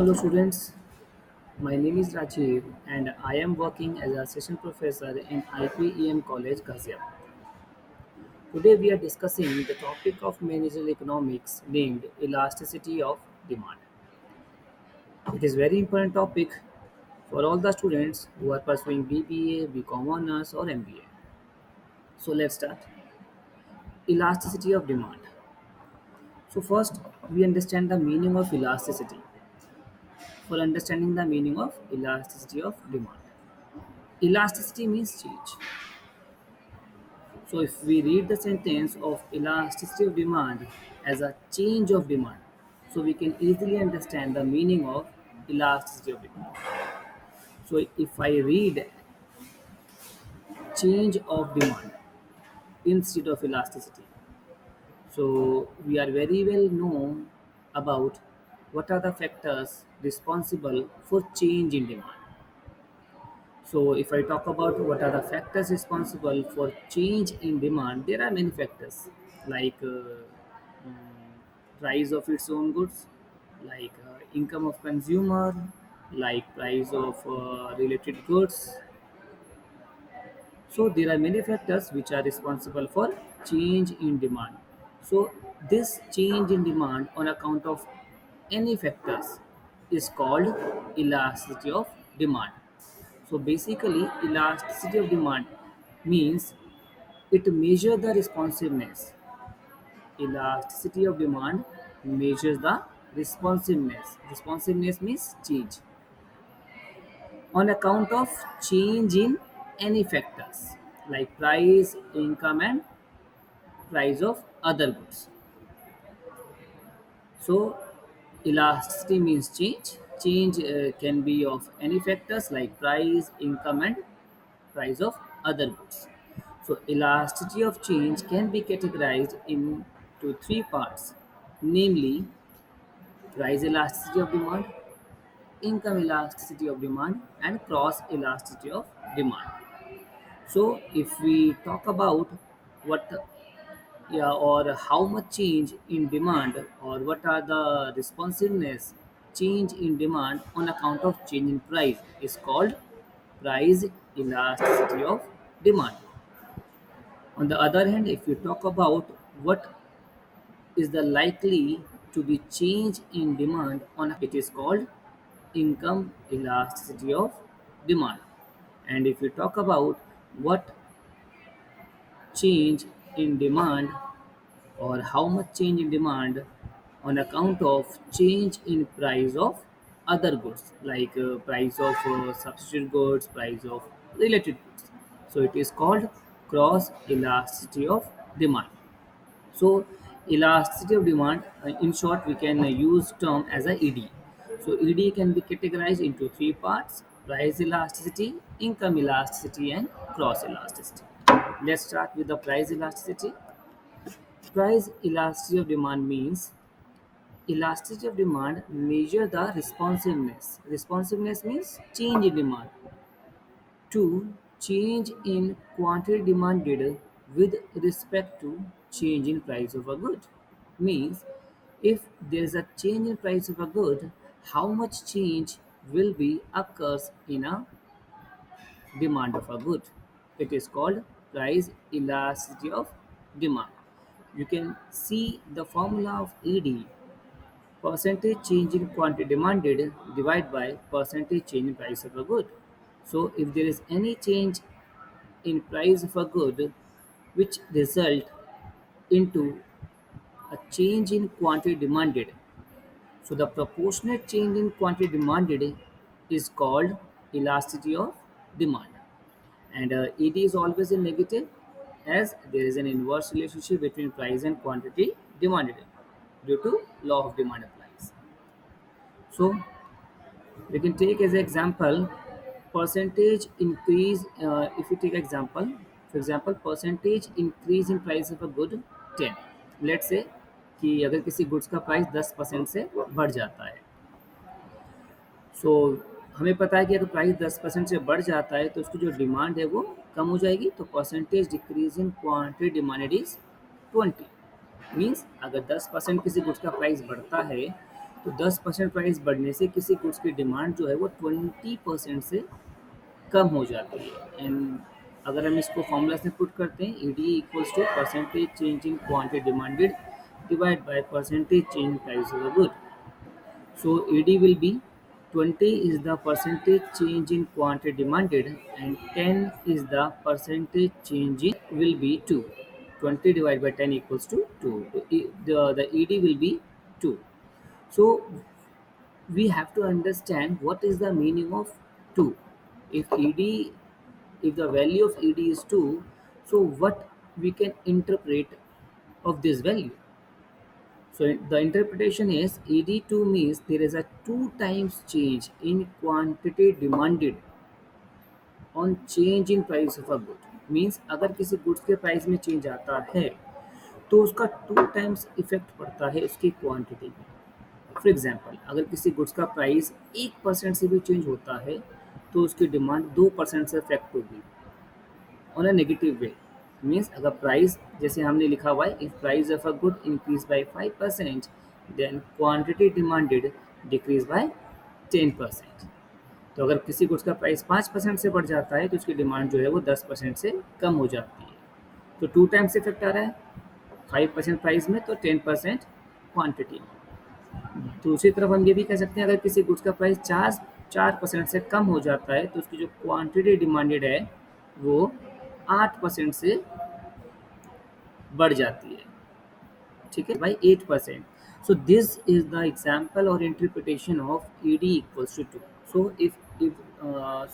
Hello students, my name is Rajeev and I am working as a assistant professor in IPEM College, Ghaziabad. Today we are discussing the topic of managerial economics named elasticity of demand. It is very important topic for all the students who are pursuing BBA, BCom honors or MBA. So let's start. Elasticity of demand. So first we understand the meaning of elasticity. For understanding the meaning of elasticity of demand. Elasticity means change. So if we read the sentence of elasticity of demand as a change of demand, so we can easily understand the meaning of elasticity of demand. So if I read change of demand instead of elasticity, so we are very well known about what are the factors responsible for change in demand. So if I talk about what are the factors responsible for change in demand, there are many factors like price of its own goods, like income of consumer, like price of related goods. So there are many factors which are responsible for change in demand. So this change in demand on account of any factors is called elasticity of demand. So basically, elasticity of demand means it measures the responsiveness. Elasticity of demand measures the responsiveness. Responsiveness means change on account of change in any factors like price, income, and price of other goods. So elasticity means change. Change can be of any factors like price, income, and price of other goods. So elasticity of change can be categorized into three parts, namely price elasticity of demand, income elasticity of demand, and cross elasticity of demand. So if we talk about what yeah, or how much change in demand or what are the responsiveness change in demand on account of change in price is called price elasticity of demand. On the other hand, if you talk about what is the likely to be change in demand on it is called income elasticity of demand. And if you talk about what change in demand or how much change in demand on account of change in price of other goods like price of substitute goods, price of related goods. So it is called cross elasticity of demand. So elasticity of demand, in short, we can use term as a ED. So ED can be categorized into three parts: price elasticity, income elasticity, and cross elasticity. Let's start with the price elasticity. Price elasticity of demand means elasticity of demand measure the responsiveness. Responsiveness means change in demand to change in quantity demanded with respect to change in price of a good. Means if there is a change in price of a good, how much change will be occurs in a demand of a good. It is called price elasticity of demand. You can see the formula of ED, percentage change in quantity demanded divided by percentage change in price of a good. So if there is any change in price of a good which result into a change in quantity demanded, so the proportionate change in quantity demanded is called elasticity of demand. And ED is always a negative as there is an inverse relationship between price and quantity demanded due to law of demand applies. So we can take as example percentage increase. If you take example, for example, percentage increase in price of a good 10. Let's say कि अगर किसी goods का price 10% से बढ़ जाता है, सो हमें पता है कि अगर प्राइस 10% से बढ़ जाता है तो उसकी जो डिमांड है वो कम हो जाएगी, तो percentage decrease in quantity demanded is 20. Means अगर 10% किसी गुड्स का प्राइस बढ़ता है तो 10% प्राइस बढ़ने से किसी गुड्स की डिमांड जो है वो 20% से कम हो जाती है। एंड अगर हम इसको फॉर्मूला से पुट करते हैं, E D equals to percentage change in quantity demanded divide by percentage change price of the good. So ED will be 20 is the percentage change in quantity demanded and 10 is the percentage change in will be 2. 20 divided by 10 equals to 2. The ED will be 2. So we have to understand what is the meaning of 2. If ED, if the value of ED is 2, so what we can interpret of this value? So the interpretation is ED2 means there is a two times change in quantity demanded on change in price of a good. Means अगर किसी goods के price में change आता है तो उसका two times effect पड़ता है उसकी क्वांटिटी में। फॉर एग्जांपल, अगर किसी गुड्स का प्राइस 1% से भी चेंज होता है तो उसकी डिमांड 2% से अफेक्ट होगी on a negative way. Means अगर प्राइस जैसे हमने लिखा हुआ है, if price of a good increase by 5% then quantity demanded decrease by 10%। तो अगर किसी गुड्स का प्राइस 5% से बढ़ जाता है तो उसकी डिमांड जो है वो 10% से कम हो जाती है। तो टू टाइम्स इफेक्ट आ रहा है, 5% प्राइस में तो 10% क्वांटिटी में। दूसरी तरफ हम ये भी कह सकते हैं, अगर किसी गुड्स का प्राइस 4% से कम हो जाता है तो उसकी जो क्वांटिटी डिमांडेड है वो 8% से बढ़ जाती है। ठीक है, by 8%। So this is the example और interpretation of E D equals to 2।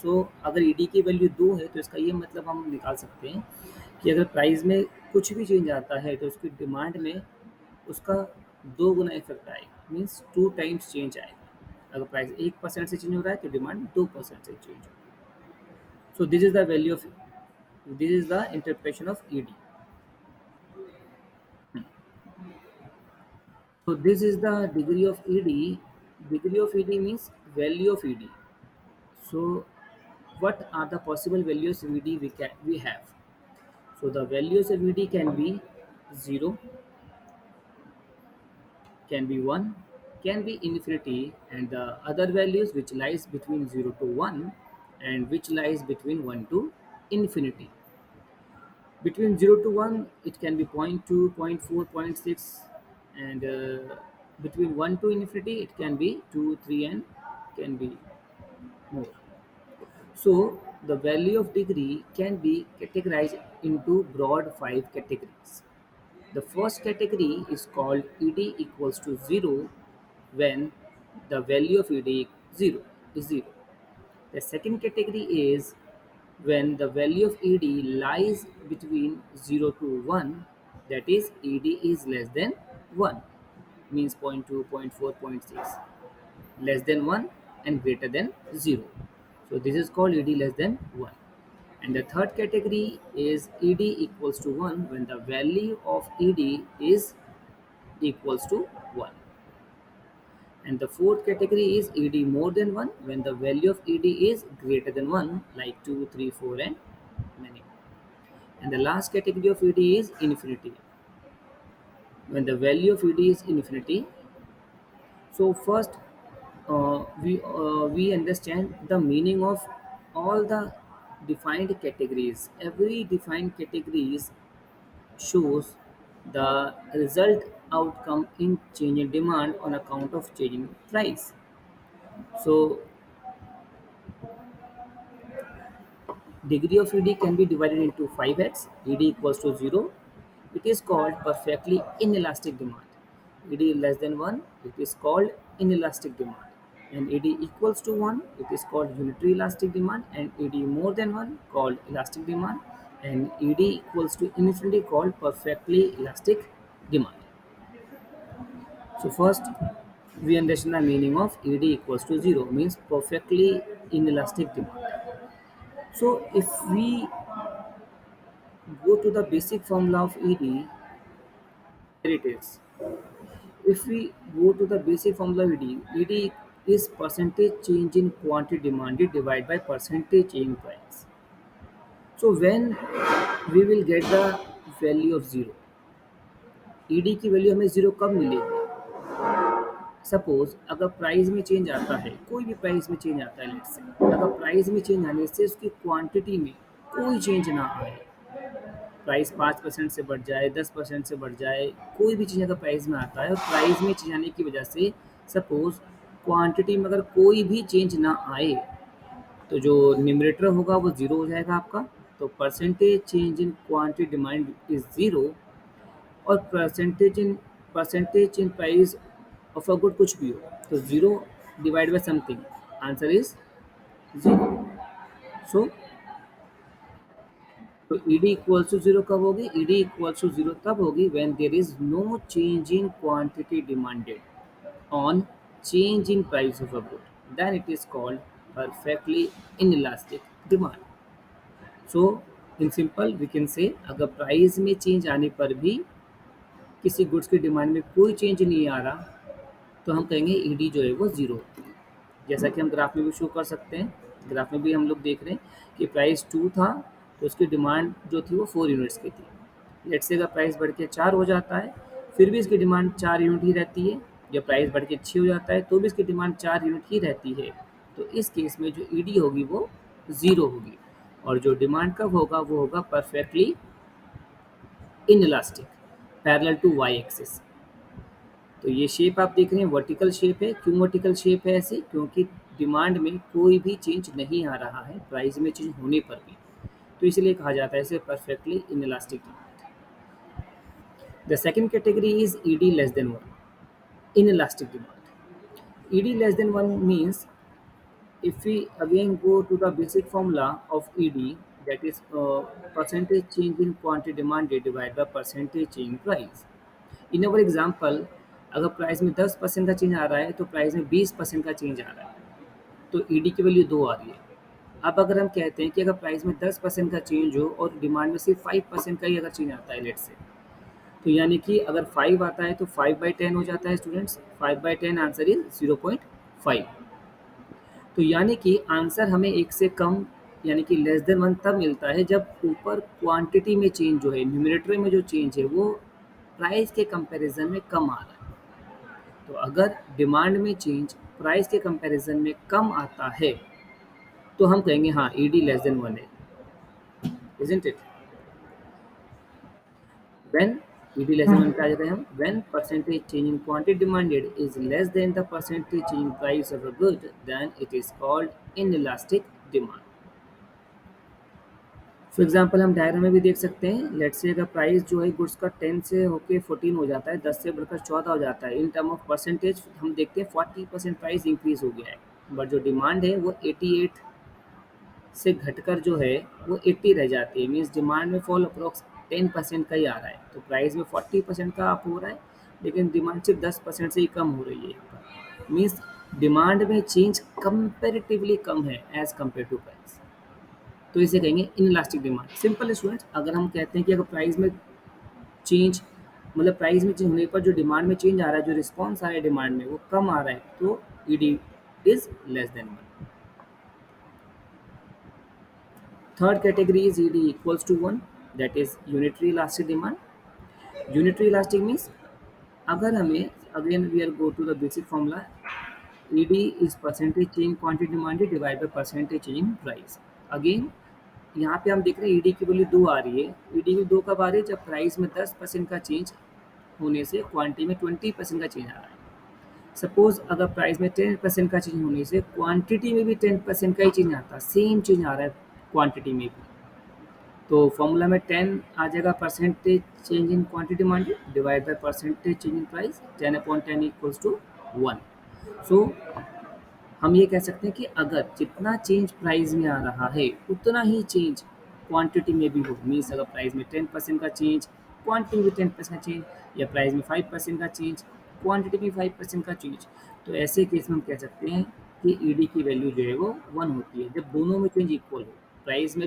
So अगर ई डी की वैल्यू 2 है तो इसका ये मतलब हम निकाल सकते हैं कि अगर प्राइस में कुछ भी चेंज आता है तो उसकी डिमांड में उसका 2 गुना इफेक्ट आएगा। मीन्स 2 टाइम्स चेंज आएगा। अगर प्राइस 1% से चेंज हो रहा है तो डिमांड 2% से चेंज होगी। सो this is the value of, this is the interpretation of E D. So this is the degree of ED. Degree of ED means value of ED. So what are the possible values of ED we have? So the values of ED can be 0, can be 1, can be infinity, and the other values which lies between 0 to 1 and which lies between 1 to infinity. Between 0 to 1 it can be zero point 0.2, zero point 0.4, zero point 0.6, and between 1 to infinity it can be 2, 3, and can be more. So the value of degree can be categorized into broad 5 categories. The first category is called ED equals to 0 when the value of ED 0 is 0. The second category is when the value of ED lies between 0 to 1, that is ED is less than 1, means zero point 0.2, zero point 0.4, zero point 0.6, less than 1 and greater than 0. So this is called ED less than 1. And the third category is ED equals to 1 when the value of ED is equals to 1. And the fourth category is ED more than 1 when the value of ED is greater than 1, like 2, 3, 4, and many more. And the last category of ED is infinity when the value of ED is infinity. So first we understand the meaning of all the defined categories. Every defined categories shows the result outcome in change in demand on account of changing price. So degree of ED can be divided into 5x. ED equals to 0. It is called perfectly inelastic demand. ED less than 1, it is called inelastic demand. And ED equals to 1, it is called unitary elastic demand. And ED more than 1, called elastic demand. And ED equals to infinity, called perfectly elastic demand. So first we understand the meaning of ED equals to 0 means perfectly inelastic demand. So if we go to the basic formula of ED, here it is. If we go to the basic formula of ED is percentage change in quantity demanded divided by percentage change in price. So when we will get the value of 0, ED की value हमें 0 कब मिलेगी? Suppose अगर price में change आता है, कोई भी प्राइस में चेंज आता है, लेट्स से अगर प्राइस में चेंज आने से उसकी क्वांटिटी में कोई चेंज ना आए, प्राइस 5% से बढ़ जाए, 10% से बढ़ जाए, कोई भी चीज़ अगर प्राइस में आता है और प्राइस में चेंज आने की वजह से सपोज क्वांटिटी में अगर कोई भी चेंज ना आए, तो जो न्यूमरेटर होगा वो ज़ीरो हो जाएगा आपका। तो percentage change in quantity demand is zero, और percentage in price of a good कुछ भी हो, तो zero divide by something, answer is zero. So तो ईडी इक्वल्स टू ज़ीरो कब होगी? ईडी इक्वल्स टू ज़ीरो तब होगी when there is no change in quantity demanded on change in price of a good, then it is called perfectly inelastic demand. So in simple we can say अगर price में change आने पर भी किसी goods की demand में कोई change नहीं आ रहा, तो हम कहेंगे ईडी जो है वो ज़ीरो होती है। जैसा कि हम ग्राफ में भी शो कर सकते हैं, ग्राफ में भी हम लोग देख रहे हैं कि प्राइस 2 था, तो उसकी डिमांड जो थी वो 4 यूनिट्स की थी। लेट्स से अगर प्राइस बढ़ के 4 हो जाता है, फिर भी इसकी डिमांड 4 यूनिट ही रहती है, या प्राइस बढ़ के 6 हो जाता है तो भी इसकी डिमांड 4 यूनिट ही रहती है, तो इस केस में जो ईडी होगी वो ज़ीरो होगी, और जो डिमांड कब होगा वो होगा perfectly inelastic, parallel to Y axis. तो ये शेप आप देख रहे हैं वर्टिकल शेप है। क्यों वर्टिकल शेप है ऐसी? क्योंकि डिमांड में कोई भी चेंज नहीं आ रहा है प्राइस में चेंज होने पर भी, तो इसलिए कहा जाता है इसे perfectly inelastic demand. The second category is ED less than one, inelastic demand. ED less than 1 means, if we again go to the basic formula of ED, that is percentage change in quantity demanded divided by percentage change in price. In our example, अगर price में 10% का change आ रहा है तो price में 20% का change आ रहा है, तो ईडी की वैल्यू 2 आ रही है। अब अगर हम कहते हैं कि अगर प्राइस में 10% का चेंज हो और डिमांड में सिर्फ 5% का ही अगर चेंज आता है लेट से, तो यानी कि अगर 5 आता है तो 5/10 हो जाता है स्टूडेंट्स, 5/10 आंसर इज 0.5। तो यानी कि आंसर हमें एक से कम यानी कि लेस देन वन तब मिलता है जब ऊपर क्वांटिटी में चेंज जो है, न्यूमरेटर में जो चेंज है वो प्राइस के कंपैरिजन में कम आ रहा है। तो अगर डिमांड में चेंज प्राइस के कंपैरिजन में कम आता है तो हम कहेंगे हाँ ईडी लेस देन वन है, isn't it? When ED less than 1 पे आ जाते हैं हम, when percentage change in quantity demanded is less than the percentage change in price of a good, then it is called inelastic demand. For example हम diagram में भी देख सकते हैं, लेट्स से अगर प्राइस जो है गुड्स का 10 से होके 14 हो जाता है, 10 से बढ़कर 14 हो जाता है, इन टर्म ऑफ परसेंटेज हम देखते हैं 40% प्राइस इंक्रीज हो गया है, बट जो डिमांड है वो 88 से घटकर जो है वो 80 रह जाती है। मीन्स डिमांड में फॉल अप्रोक्स 10% का ही आ रहा है, तो प्राइस में 40% का अप हो रहा है, लेकिन डिमांड सिर्फ 10% से ही कम हो रही है यहाँ पर। मीन्स डिमांड में चेंज कंपेरेटिवली कम है एज कम्पेयर टू प्राइस, तो इसे कहेंगे इनइलास्टिक डिमांड। सिंपल स्टूडेंट्स, अगर हम कहते हैं कि अगर प्राइस में चेंज मतलब प्राइस में चेंज होने पर जो डिमांड में चेंज आ रहा है, जो रिस्पॉन्स आ रहा है डिमांड में वो कम आ रहा है, तो ED is less than one. Third category is ED equals to 1, that is unitary elastic demand. Unitary elastic means अगर हमें again we are go to the basic formula, ED is percentage change quantity demanded divided by percentage change in price. Again यहाँ पे हम देख रहे हैं ED की value 2 आ रही है। ईडी की 2 कब आ रही है? जब प्राइस में 10% का चेंज होने से क्वांटिटी में 20% का चेंज आ रहा है। सपोज अगर प्राइस में 10% का चेंज होने से क्वांटिटी में भी 10% का ही चेंज आता है, सेम चेंज आ रहा है क्वांटिटी में भी, तो फॉर्मूला में 10 आ जाएगा percentage change in quantity demanded divide by percentage change in price, 10/10 equals to 1। So हम ये कह सकते हैं कि अगर जितना चेंज प्राइस में आ रहा है उतना ही चेंज क्वांटिटी में भी हो, मीन्स अगर प्राइस में 10% का चेंज क्वांटिटी में भी 10% का चेंज, या प्राइस में 5% का चेंज क्वांटिटी में 5% का चेंज, तो ऐसे केस में हम कह सकते हैं कि ईडी की वैल्यू जो है वो 1 होती है जब दोनों में चेंज इक्वल हो, प्राइस में